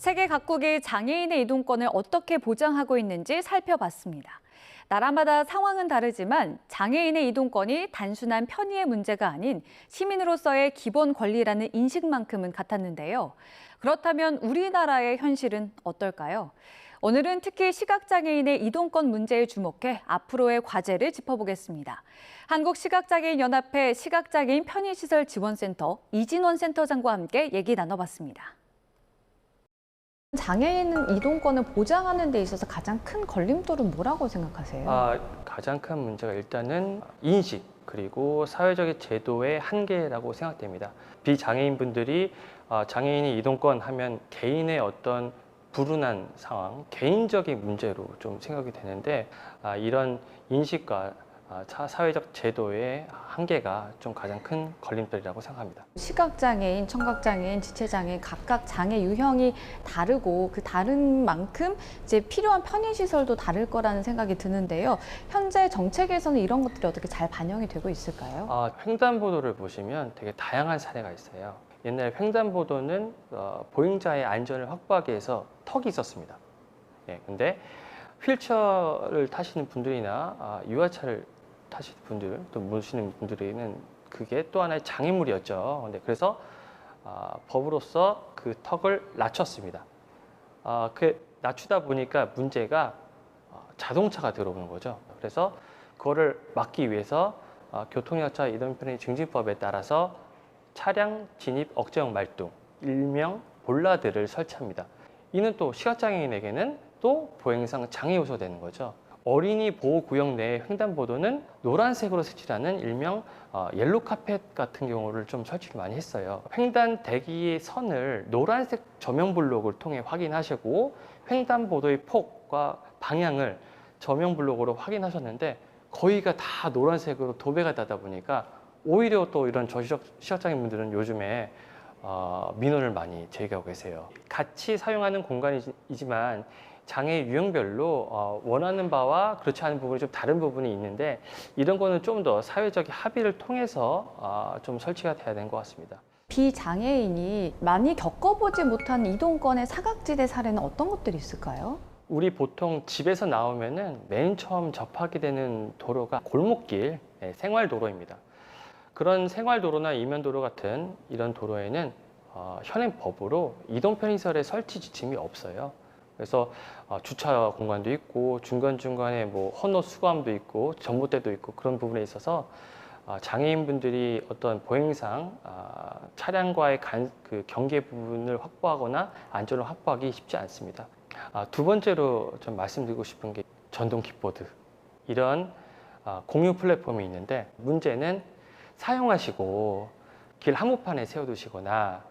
세계 각국이 장애인의 이동권을 어떻게 보장하고 있는지 살펴봤습니다. 나라마다 상황은 다르지만 장애인의 이동권이 단순한 편의의 문제가 아닌 시민으로서의 기본 권리라는 인식만큼은 같았는데요. 그렇다면 우리나라의 현실은 어떨까요? 오늘은 특히 시각장애인의 이동권 문제에 주목해 앞으로의 과제를 짚어보겠습니다. 한국시각장애인연합회 시각장애인 편의시설 지원센터 이진원 센터장과 함께 얘기 나눠봤습니다. 장애인 이동권을 보장하는 데 있어서 가장 큰 걸림돌은 뭐라고 생각하세요? 가장 큰 문제가 일단은 인식 그리고 사회적인 제도의 한계라고 생각됩니다. 비장애인분들이 장애인이 이동권 하면 개인의 어떤 불운한 상황, 개인적인 문제로 좀 생각이 되는데 이런 인식과 사회적 제도의 한계가 좀 가장 큰 걸림돌이라고 생각합니다. 시각장애인, 청각장애인, 지체장애인 각각 장애 유형이 다르고 그 다른 만큼 이제 필요한 편의시설도 다를 거라는 생각이 드는데요. 현재 정책에서는 이런 것들이 어떻게 잘 반영이 되고 있을까요? 횡단보도를 보시면 되게 다양한 사례가 있어요. 옛날 횡단보도는 보행자의 안전을 확보하기 위해서 턱이 있었습니다. 근데 휠체어를 타시는 분들이나 유아차를 타시는 분들, 또 모시는 분들에게는 그게 또 하나의 장애물이었죠. 그래서 법으로서 그 턱을 낮췄습니다. 그 낮추다 보니까 문제가 자동차가 들어오는 거죠. 그래서 그거를 막기 위해서 교통약자 이동편의 증진법에 따라서 차량 진입 억제형 말뚝, 일명 볼라드를 설치합니다. 이는 또 시각장애인에게는 또 보행상 장애 요소가 되는 거죠. 어린이 보호구역 내 횡단보도는 노란색으로 색칠하는 일명 옐로 카펫 같은 경우를 좀 설치를 많이 했어요. 횡단 대기의 선을 노란색 저명 블록을 통해 확인하시고 횡단보도의 폭과 방향을 저명 블록으로 확인하셨는데 거의가 다 노란색으로 도배가 되다 보니까 오히려 또 이런 시각장애인 분들은 요즘에 민원을 많이 제기하고 계세요. 같이 사용하는 공간이지만 장애 유형별로 원하는 바와 그렇지 않은 부분이 좀 다른 부분이 있는데 이런 거는 좀 더 사회적 합의를 통해서 좀 설치가 돼야 되는 것 같습니다. 비장애인이 많이 겪어보지 못한 이동권의 사각지대 사례는 어떤 것들이 있을까요? 우리 보통 집에서 나오면은 맨 처음 접하게 되는 도로가 골목길, 생활도로입니다. 그런 생활도로나 이면도로 같은 이런 도로에는 현행 법으로 이동 편의시설의 설치 지침이 없어요. 그래서 주차 공간도 있고 중간중간에 뭐 헌호 수거함도 있고 전봇대도 있고 그런 부분에 있어서 장애인분들이 어떤 보행상 차량과의 그 경계 부분을 확보하거나 안전을 확보하기 쉽지 않습니다. 두 번째로 좀 말씀드리고 싶은 게 전동 킥보드 이런 공유 플랫폼이 있는데 문제는 사용하시고 길 한복판에 세워두시거나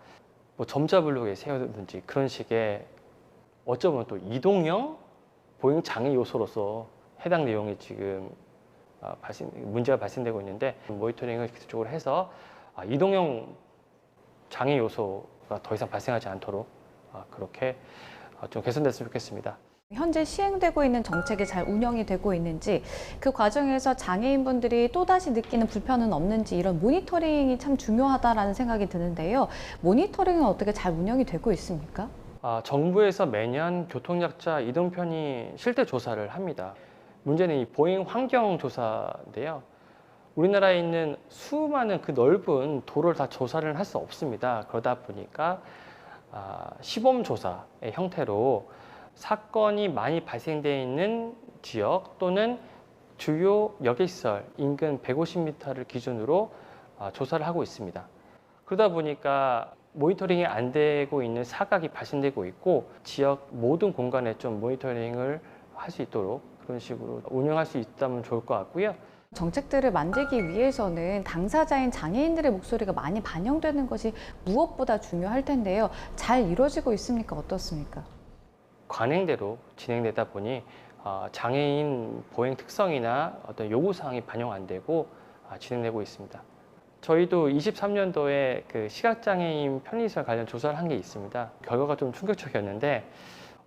뭐 점자블록에 세워두든지 그런 식의 어쩌면 또 이동형 보행 장애 요소로서 해당 내용이 지금 문제가 발생되고 있는데 모니터링을 기술적으로 해서 이동형 장애 요소가 더 이상 발생하지 않도록 그렇게 좀 개선됐으면 좋겠습니다. 현재 시행되고 있는 정책이 잘 운영이 되고 있는지 그 과정에서 장애인분들이 또다시 느끼는 불편은 없는지 이런 모니터링이 참 중요하다라는 생각이 드는데요. 모니터링은 어떻게 잘 운영이 되고 있습니까? 정부에서 매년 교통약자 이동편의 실태 조사를 합니다. 문제는 이 보행 환경 조사인데요. 우리나라에 있는 수많은 그 넓은 도로를 다 조사를 할 수 없습니다. 그러다 보니까 시범 조사의 형태로 사건이 많이 발생되어 있는 지역 또는 주요 여객시설 인근 150m를 기준으로 조사를 하고 있습니다. 그러다 보니까 모니터링이 안 되고 있는 사각이 발생되고 있고 지역 모든 공간에 좀 모니터링을 할 수 있도록 그런 식으로 운영할 수 있다면 좋을 것 같고요. 정책들을 만들기 위해서는 당사자인 장애인들의 목소리가 많이 반영되는 것이 무엇보다 중요할 텐데요. 잘 이루어지고 있습니까? 어떻습니까? 관행대로 진행되다 보니 장애인 보행 특성이나 어떤 요구사항이 반영 안 되고 진행되고 있습니다. 저희도 23년도에 그 시각장애인 편의시설 관련 조사를 한 게 있습니다. 결과가 좀 충격적이었는데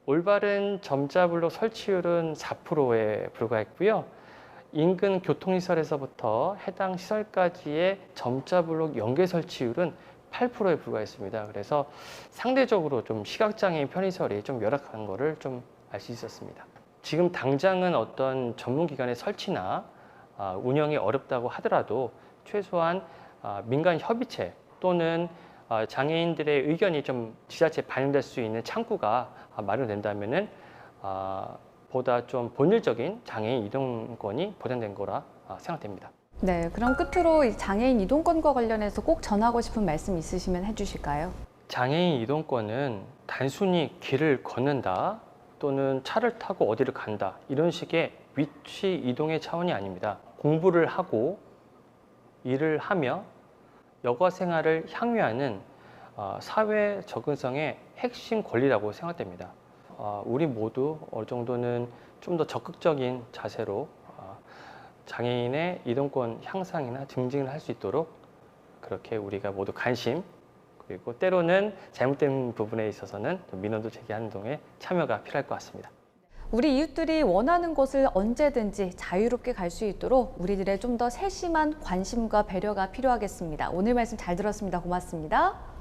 올바른 점자블록 설치율은 4%에 불과했고요. 인근 교통시설에서부터 해당 시설까지의 점자블록 연계 설치율은 8%에 불과했습니다. 그래서 상대적으로 좀 시각장애인 편의시설이 좀 열악한 거를 좀 알 수 있었습니다. 지금 당장은 어떤 전문기관의 설치나 운영이 어렵다고 하더라도 최소한 민간 협의체 또는 장애인들의 의견이 좀 지자체에 반영될 수 있는 창구가 마련된다면은 보다 좀 본질적인 장애인 이동권이 보장된 거라 생각됩니다. 네, 그럼 끝으로 이 장애인 이동권과 관련해서 꼭 전하고 싶은 말씀 있으시면 해주실까요? 장애인 이동권은 단순히 길을 걷는다 또는 차를 타고 어디를 간다 이런 식의 위치 이동의 차원이 아닙니다. 공부를 하고 일을 하며 여가 생활을 향유하는 사회 적응성의 핵심 권리라고 생각됩니다. 우리 모두 어느 정도는 좀 더 적극적인 자세로 장애인의 이동권 향상이나 증진을 할 수 있도록 그렇게 우리가 모두 관심 그리고 때로는 잘못된 부분에 있어서는 민원도 제기하는 동에 참여가 필요할 것 같습니다. 우리 이웃들이 원하는 곳을 언제든지 자유롭게 갈 수 있도록 우리들의 좀 더 세심한 관심과 배려가 필요하겠습니다. 오늘 말씀 잘 들었습니다. 고맙습니다.